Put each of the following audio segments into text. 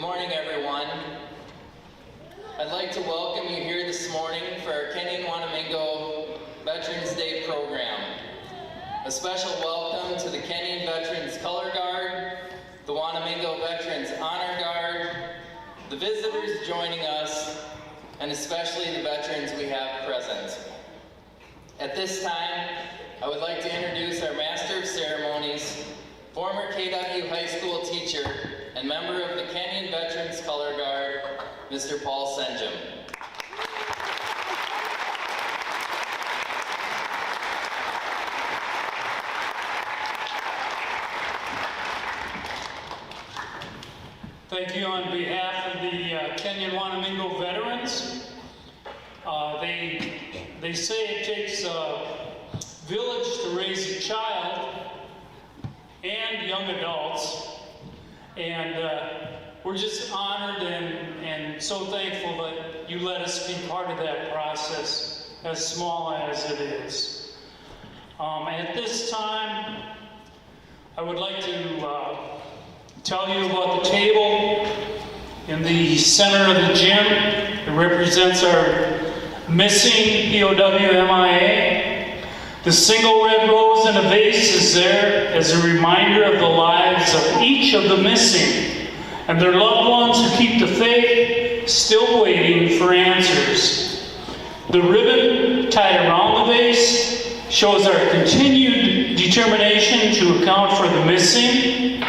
morning, everyone. I'd like to welcome you here this morning for our Kenyon-Wanamingo Veterans Day program. A special welcome to the Kenyon Veterans Color Guard, the Wanamingo Veterans Honor Guard, the visitors joining us, and especially the veterans we have present. At this time, I would like to introduce our Master of Ceremonies, former KW High School teacher, and member of the Kenyon Veterans Color Guard, Mr. Paul Senjum. Thank you on behalf of the Kenyon-Wanamingo veterans. They say it takes a village to raise a child and young adults, and we're just honored and so thankful that you let us be part of that process, as small as it is. At this time, I would like to tell you about the table in the center of the gym. It represents our missing POW MIA. The single red rose in a vase is there as a reminder of the lives of each of the missing and their loved ones who keep the faith, still waiting for answers. The ribbon tied around the vase shows our continued determination to account for the missing.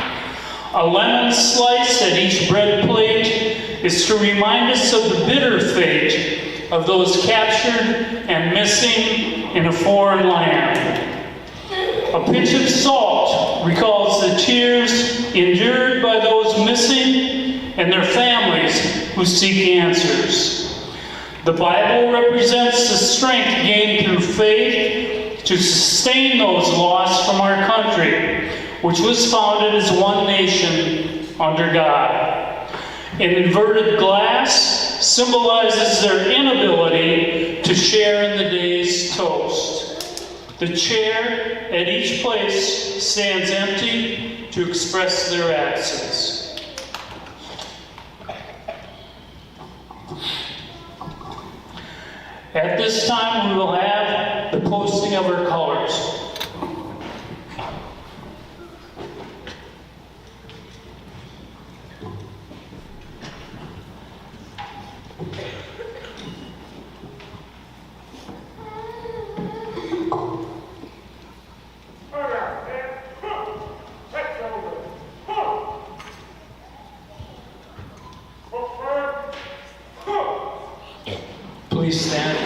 A lemon slice at each bread plate is to remind us of the bitter fate of those captured and missing in a foreign land. A pinch of salt recalls the tears endured by those missing and their families who seek answers. The Bible represents the strength gained through faith to sustain those lost from our country, which was founded as one nation under God. An inverted glass symbolizes their inability to share in the day's toast. The chair at each place stands empty to express their absence. At this time, we will have the posting of our colors. Please stand.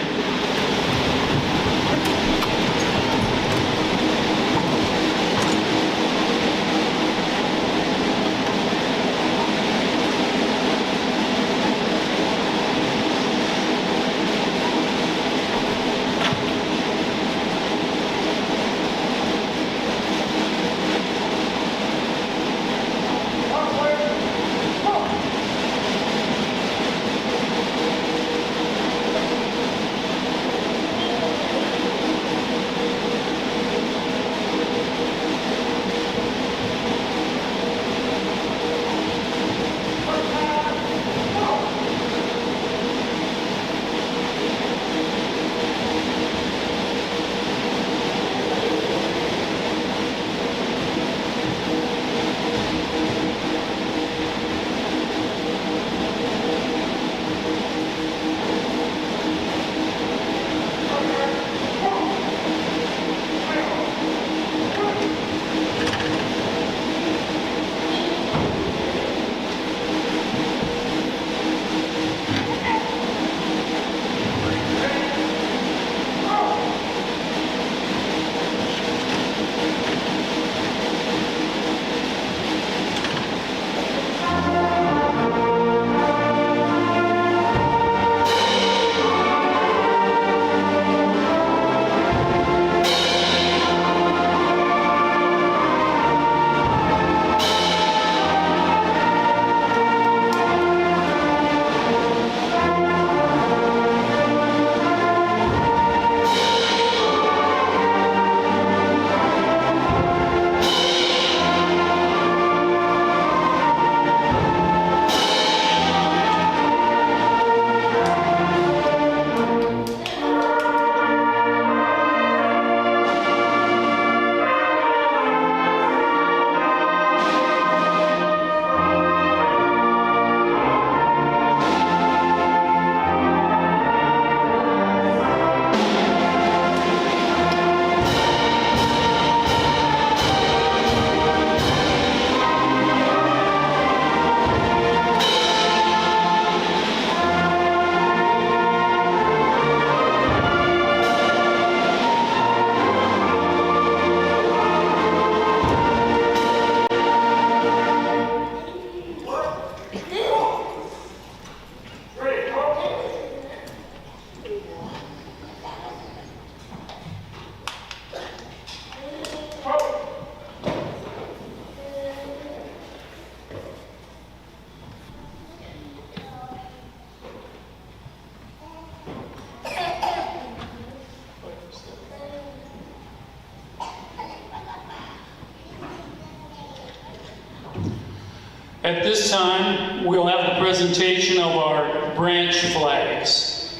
At this time, we'll have the presentation of our branch flags.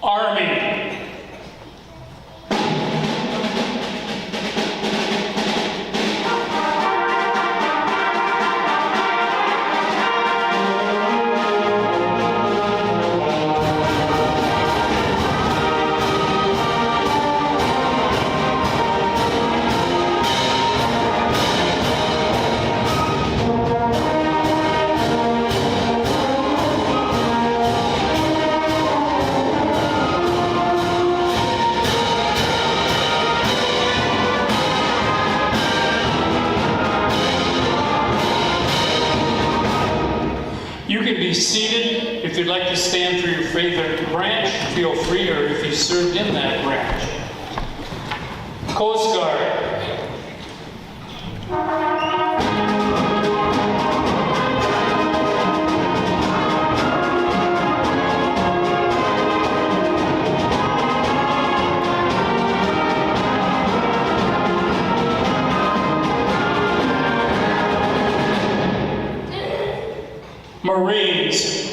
Army. You can be seated. If you'd like to stand for your favorite branch, feel free, or if you served in that branch. Coast Guard. Marines.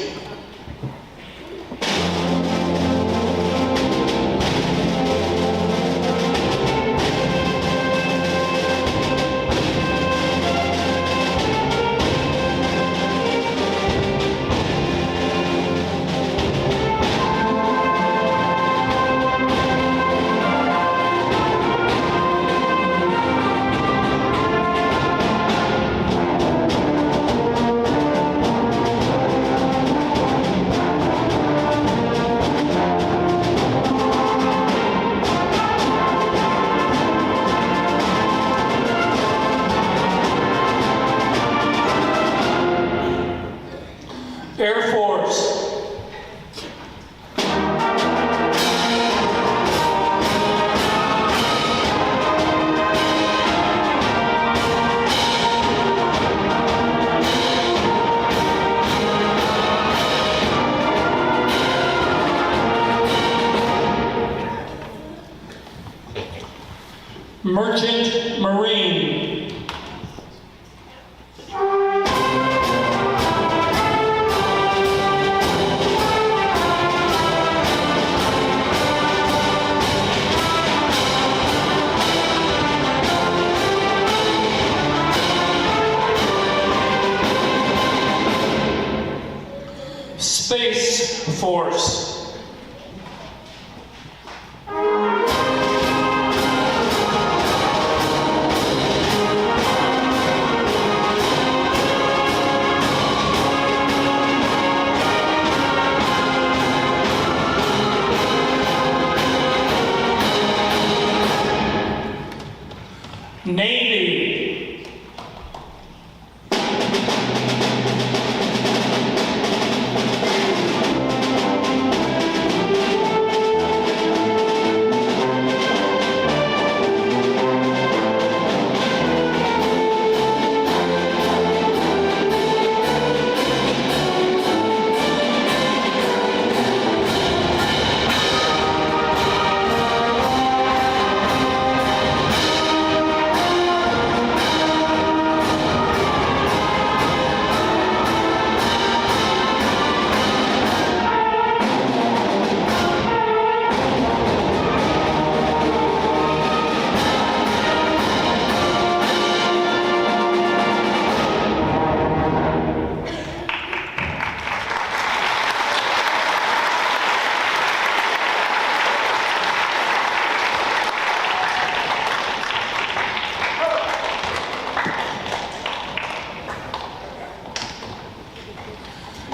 Air Force. Merchant Marine. Space Force. Navy.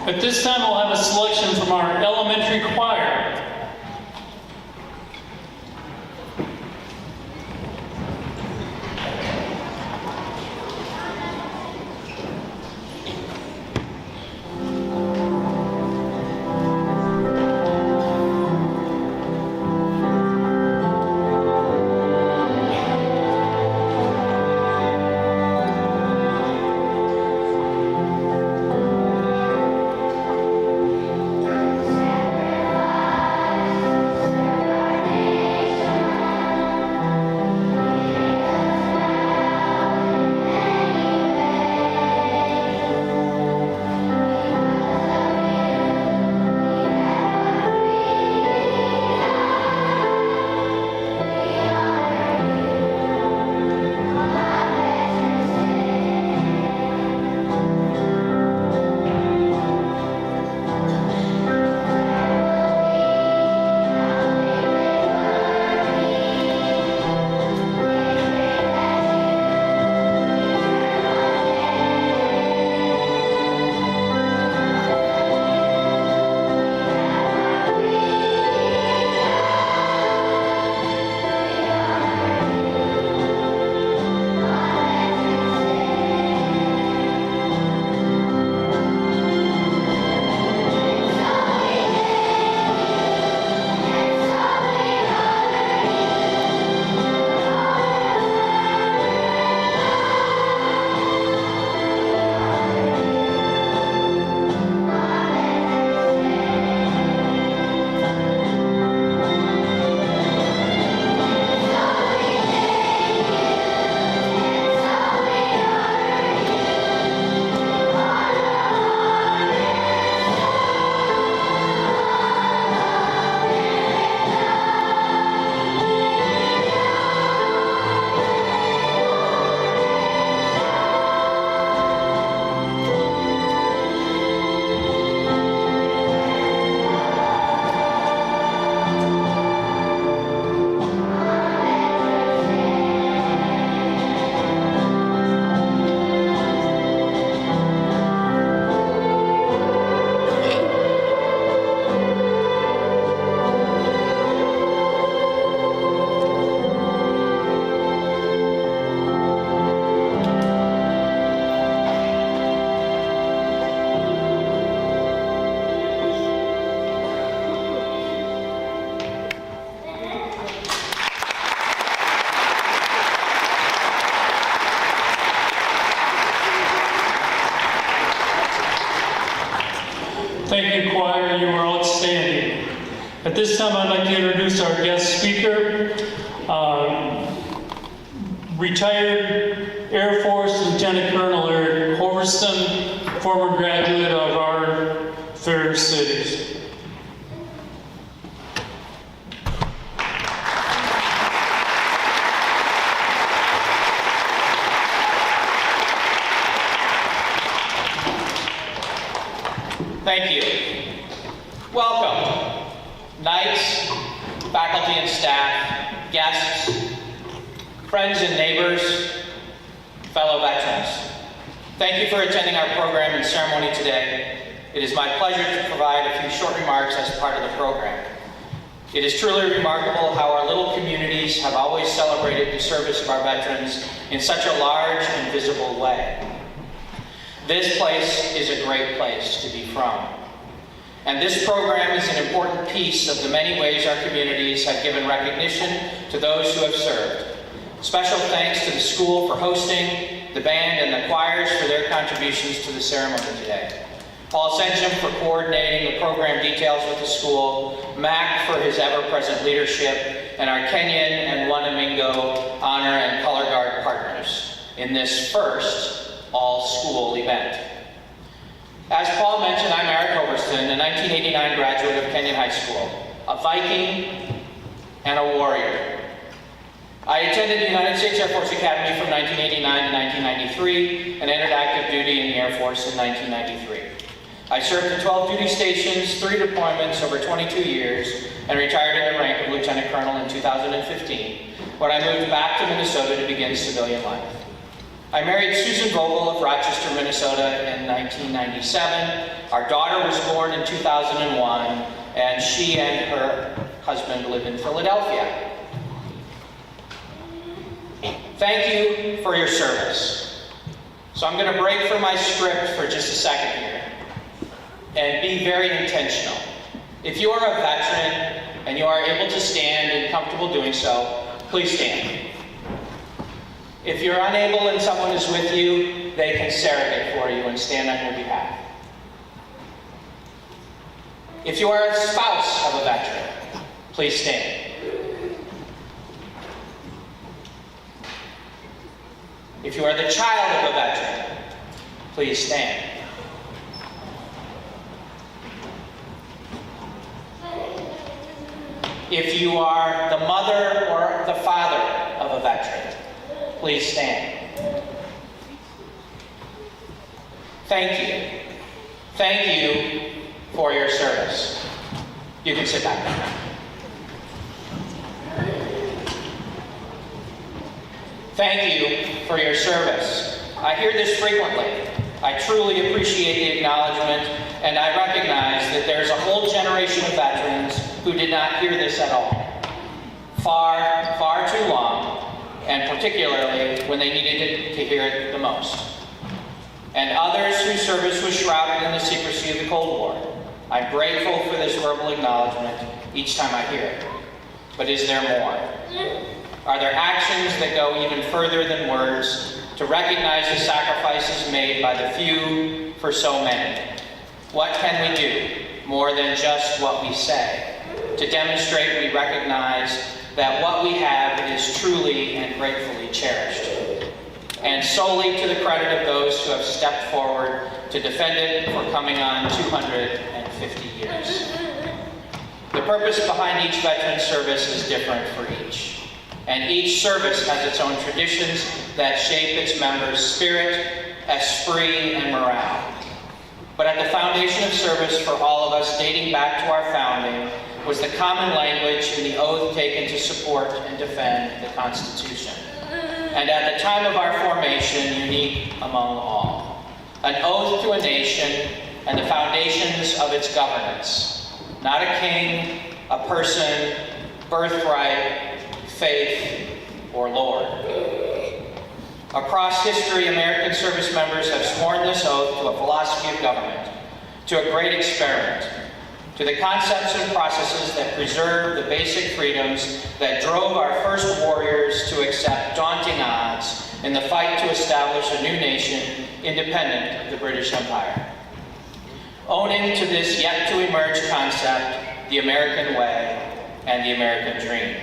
At this time, we'll have a selection from our elementary choir. At this time, I'd like to introduce our guest speaker, retired Air Force Lieutenant Colonel Eric Hoverston, former graduate of our fair cities. Thank you. Welcome, knights, faculty and staff, guests, friends and neighbors, fellow veterans. Thank you for attending our program and ceremony today. It is my pleasure to provide a few short remarks as part of the program. It is truly remarkable how our little communities have always celebrated the service of our veterans in such a large and visible way. This place is a great place to be from. And this program is an important piece of the many ways our communities have given recognition to those who have served. Special thanks to the school for hosting, the band and the choirs for their contributions to the ceremony today. Paul Senchum for coordinating the program details with the school, Mac for his ever-present leadership, and our Kenyon-Wanamingo Honor and Color Guard partners in this first all-school event. As Paul mentioned, I'm Eric Hoverston, a 1989 graduate of Kenyon High School, a Viking and a warrior. I attended the United States Air Force Academy from 1989 to 1993 and entered active duty in the Air Force in 1993. I served at 12 duty stations, 3 deployments over 22 years, and retired in the rank of Lieutenant Colonel in 2015, when I moved back to Minnesota to begin civilian life. I married Susan Vogel of Rochester, Minnesota in 1997. Our daughter was born in 2001, and she and her husband live in Philadelphia. Thank you for your service. So I'm going to break from my script for just a second here and be very intentional. If you are a veteran and you are able to stand and comfortable doing so, please stand. If you're unable and someone is with you, they can surrogate for you and stand on your behalf. If you are a spouse of a veteran, please stand. If you are the child of a veteran, please stand. If you are the mother or the father of a veteran, please stand. Thank you. Thank you for your service. You can sit back. Thank you for your service. I hear this frequently. I truly appreciate the acknowledgement, and I recognize that there's a whole generation of veterans who did not hear this at all. Far, far too long, and particularly when they needed to hear it the most. And others whose service was shrouded in the secrecy of the Cold War. I'm grateful for this verbal acknowledgement each time I hear it. But is there more? Are there actions that go even further than words to recognize the sacrifices made by the few for so many? What can we do more than just what we say to demonstrate we recognize that what we have is truly and gratefully cherished, and solely to the credit of those who have stepped forward to defend it for coming on 250 years. The purpose behind each veteran's service is different for each, and each service has its own traditions that shape its members' spirit, esprit, and morale. But at the foundation of service for all of us, dating back to our founding, was the common language and the oath taken to support and defend the Constitution. And at the time of our formation, unique among all. An oath to a nation and the foundations of its governance. Not a king, a person, birthright, faith, or lord. Across history, American service members have sworn this oath to a philosophy of government, to a great experiment, to the concepts and processes that preserve the basic freedoms that drove our first warriors to accept daunting odds in the fight to establish a new nation independent of the British Empire. Owning to this yet-to-emerge concept, the American way, and the American dream.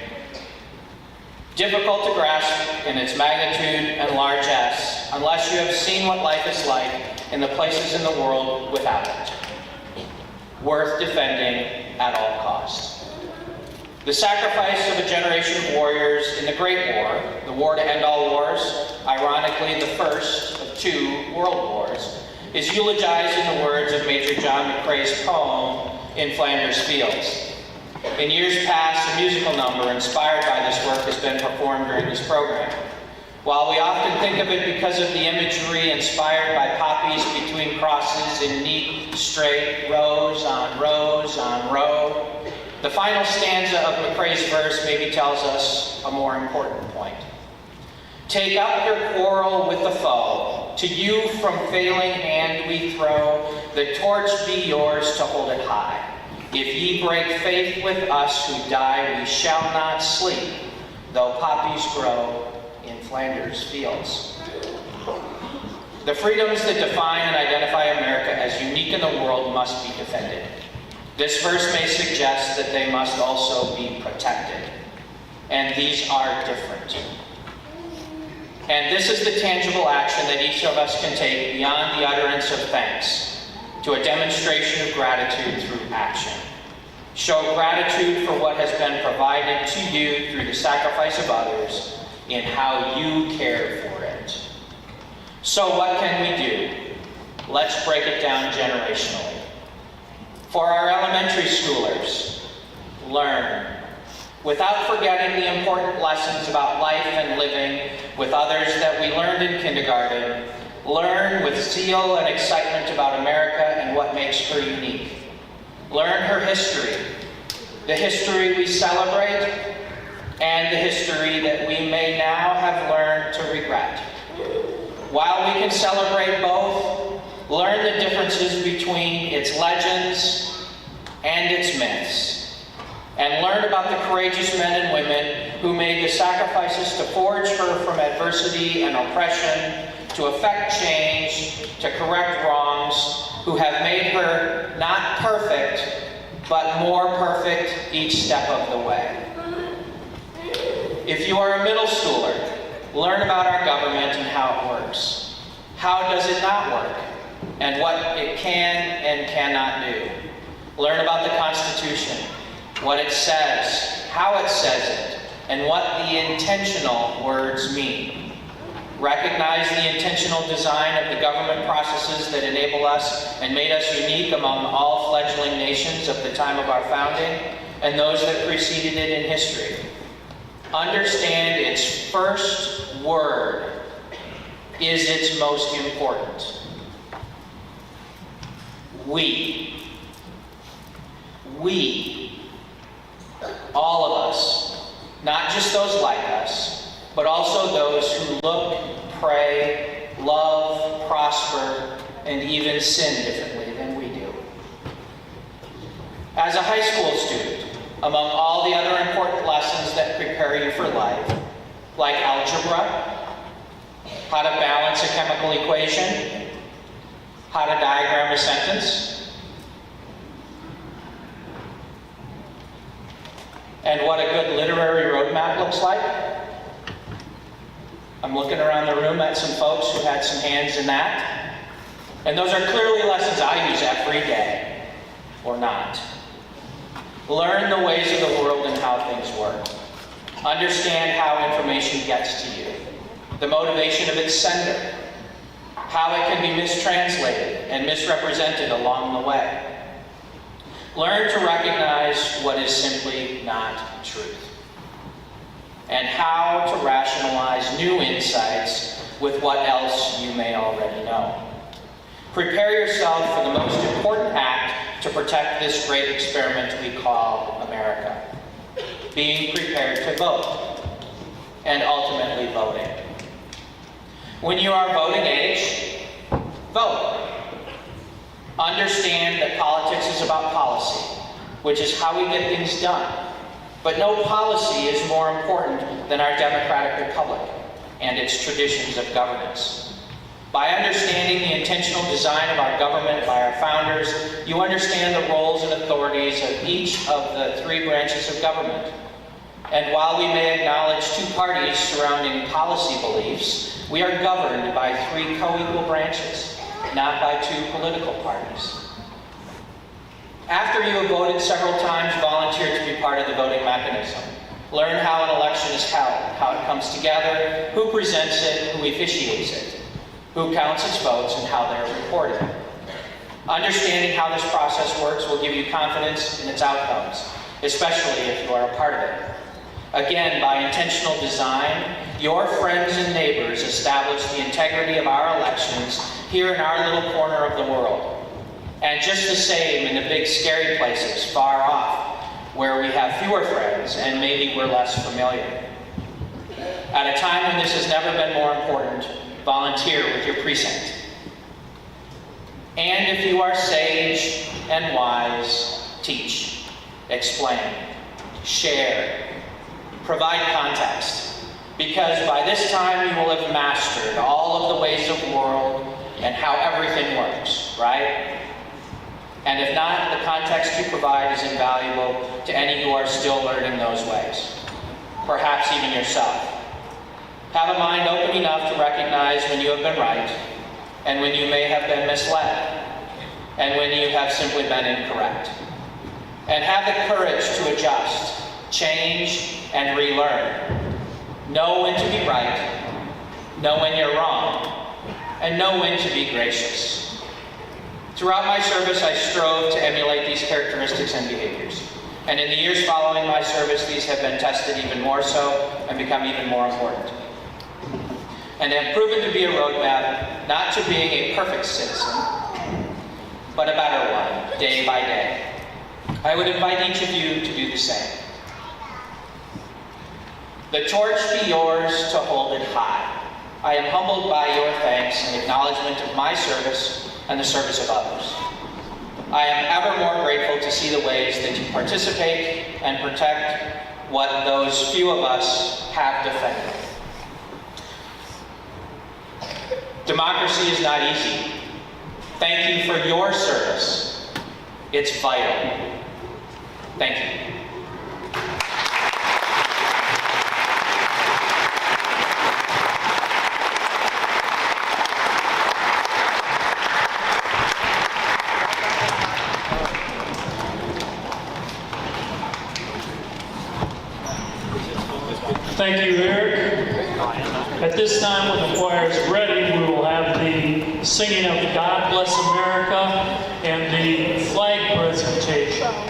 Difficult to grasp in its magnitude and largesse unless you have seen what life is like in the places in the world without it. Worth defending at all costs. The sacrifice of a generation of warriors in the Great War, the war to end all wars, ironically the first of 2 world wars, is eulogized in the words of Major John McCrae's poem, In Flanders Fields. In years past, a musical number inspired by this work has been performed during this program. While we often think of it because of the imagery inspired by poppies between crosses in neat, straight rows on row, the final stanza of McCrae's verse maybe tells us a more important point. Take up your quarrel with the foe, to you from failing hand we throw, the torch be yours to hold it high. If ye break faith with us who die, we shall not sleep, though poppies grow in Flanders fields. The freedoms that define and identify America as unique in the world must be defended. This verse may suggest that they must also be protected. And these are different. And this is the tangible action that each of us can take beyond the utterance of thanks to a demonstration of gratitude through action. Show gratitude for what has been provided to you through the sacrifice of others in how you care for it. So what can we do? Let's break it down generationally. For our elementary schoolers, learn. Without forgetting the important lessons about life and living with others that we learned in kindergarten, learn with zeal and excitement about America and what makes her unique. Learn her history, the history we celebrate, and the history that we may now have learned to regret. While we can celebrate both, learn the differences between its legends and its myths, and learn about the courageous men and women who made the sacrifices to forge her from adversity and oppression, to effect change, to correct wrongs, who have made her not perfect, but more perfect each step of the way. If you are a middle schooler, learn about our government and how it works. How does it not work? And what it can and cannot do. Learn about the Constitution, what it says, how it says it, and what the intentional words mean. Recognize the intentional design of the government processes that enable us and made us unique among all fledgling nations of the time of our founding and those that preceded it in history. Understand its first word is its most important. We. All of us, not just those like us, but also those who look, pray, love, prosper, and even sin differently than we do. As a high school student, among all the other important lessons that prepare you for life, like algebra, how to balance a chemical equation, how to diagram a sentence, and what a good literary roadmap looks like. I'm looking around the room at some folks who had some hands in that. And those are clearly lessons I use every day, or not. Learn the ways of the world and how things work. Understand how information gets to you, the motivation of its sender, how it can be mistranslated and misrepresented along the way. Learn to recognize what is simply not truth, and how to rationalize new insights with what else you may already know. Prepare yourself for the most important act to protect this great experiment we call America. Being prepared to vote, and ultimately voting. When you are voting age, vote. Understand that politics is about policy, which is how we get things done. But no policy is more important than our democratic republic and its traditions of governance. By understanding the intentional design of our government by our founders, you understand the roles and authorities of each of the three branches of government. And while we may acknowledge two parties surrounding policy beliefs, we are governed by three co-equal branches, not by two political parties. After you have voted several times, volunteer to be part of the voting mechanism. Learn how an election is held, how it comes together, who presents it, who officiates it, who counts its votes, and how they're reported. Understanding how this process works will give you confidence in its outcomes, especially if you are a part of it. Again, by intentional design, your friends and neighbors establish the integrity of our elections here in our little corner of the world. And just the same in the big scary places far off, where we have fewer friends and maybe we're less familiar. At a time when this has never been more important, volunteer with your precinct. And if you are sage and wise, teach, explain, share, provide context, because by this time you will have mastered all of the ways of the world and how everything works, right? And if not, the context you provide is invaluable to any who are still learning those ways, perhaps even yourself. Have a mind open enough to recognize when you have been right and when you may have been misled and when you have simply been incorrect. And have the courage to adjust, change, and relearn. Know when to be right, know when you're wrong, and know when to be gracious. Throughout my service, I strove to emulate these characteristics and behaviors. And in the years following my service, these have been tested even more so and become even more important. And have proven to be a roadmap, not to being a perfect citizen, but a better one, day by day. I would invite each of you to do the same. The torch be yours to hold it high. I am humbled by your thanks and acknowledgement of my service and the service of others. I am ever more grateful to see the ways that you participate and protect what those few of us have defended. Democracy is not easy. Thank you for your service. It's vital. Thank you. Thank you, Eric. At this time, when the choir is ready, we will have the singing of God Bless America and the flag presentation.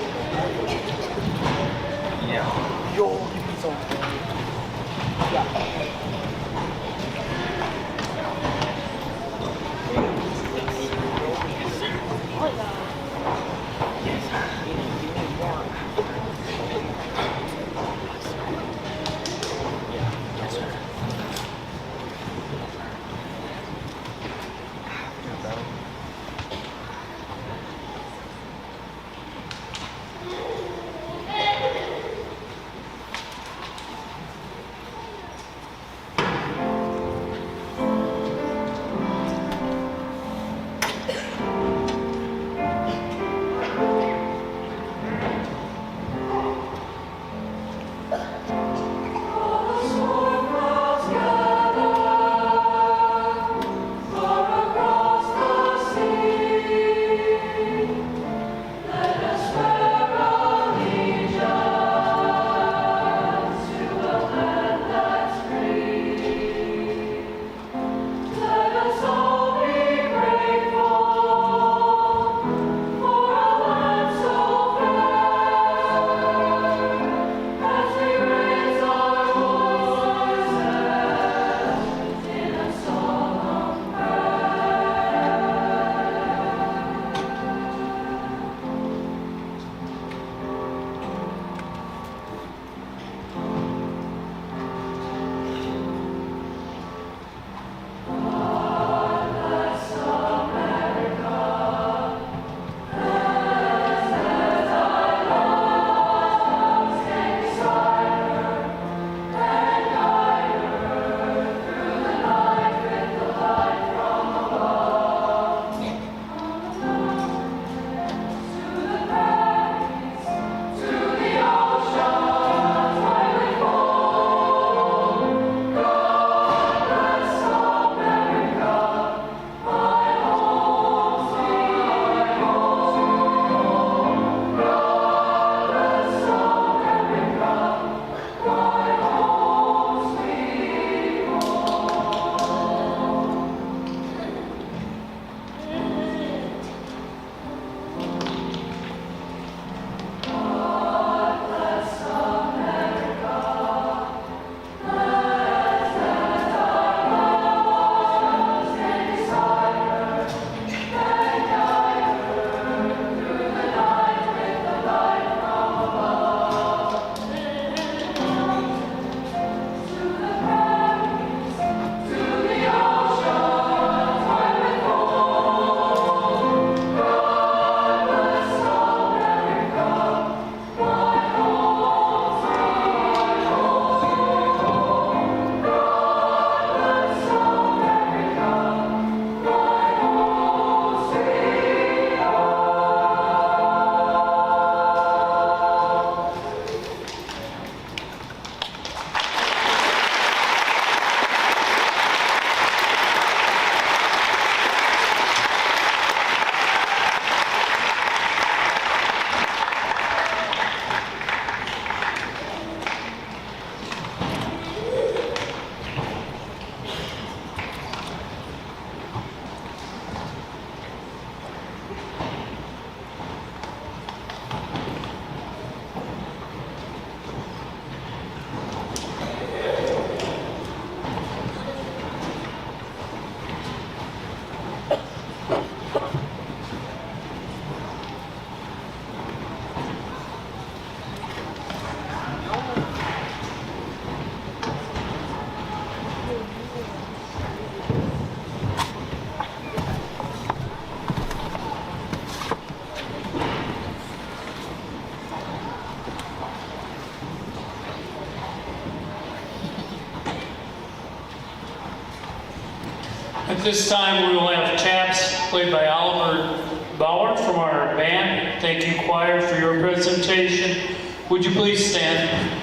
At this time, we will have taps played by Oliver Bauer from our band. Thank you, choir, for your presentation. Would you please stand?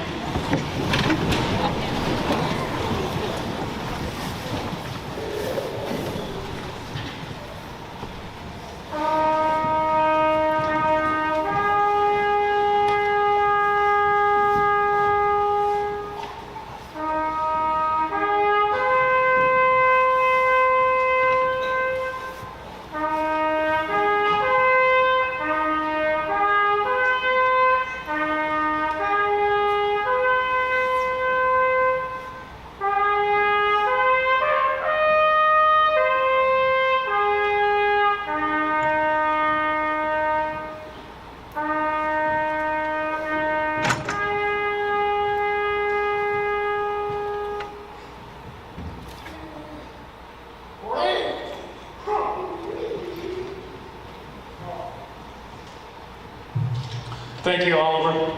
Thank you, Oliver.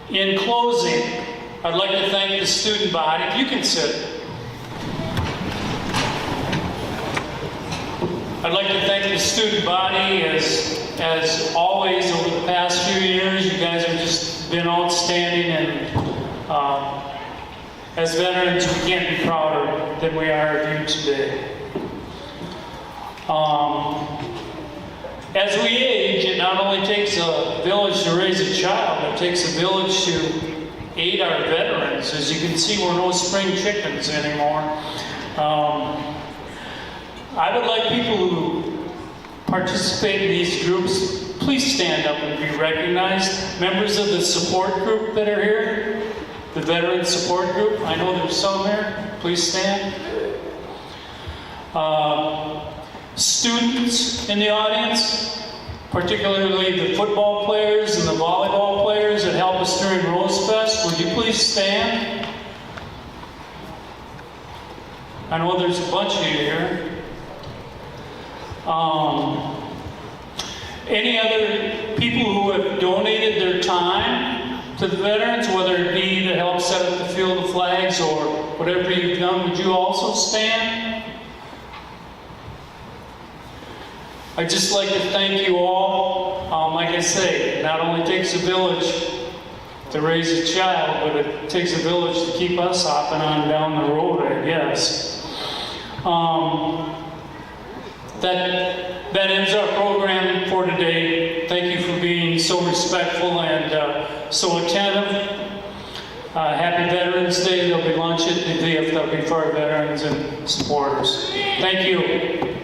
In closing, I'd like to thank the student body. If you can sit. I'd like to thank the student body as always over the past few years. You guys have just been outstanding, and as veterans, we can't be prouder than we are of you today. As we age, it not only takes a village to raise a child, it takes a village to aid our veterans. As you can see, we're no spring chickens anymore. I would like people who participate in these groups, please stand up and be recognized. Members of the support group that are here, the veteran support group, I know there's some here, please stand. Students in the audience, particularly the football players and the volleyball players that help us during Rose Fest, would you please stand? I know there's a bunch of you here. Any other people who have donated their time to the veterans, whether it be to help set up the field of flags or whatever you've done, would you also stand? I'd just like to thank you all. Like I say, it not only takes a village to raise a child, but it takes a village to keep us hopping on down the road, I guess. That ends our program for today. Thank you for being so respectful and so attentive. Happy Veterans Day. There'll be lunch at the VFW for our veterans and supporters. Thank you.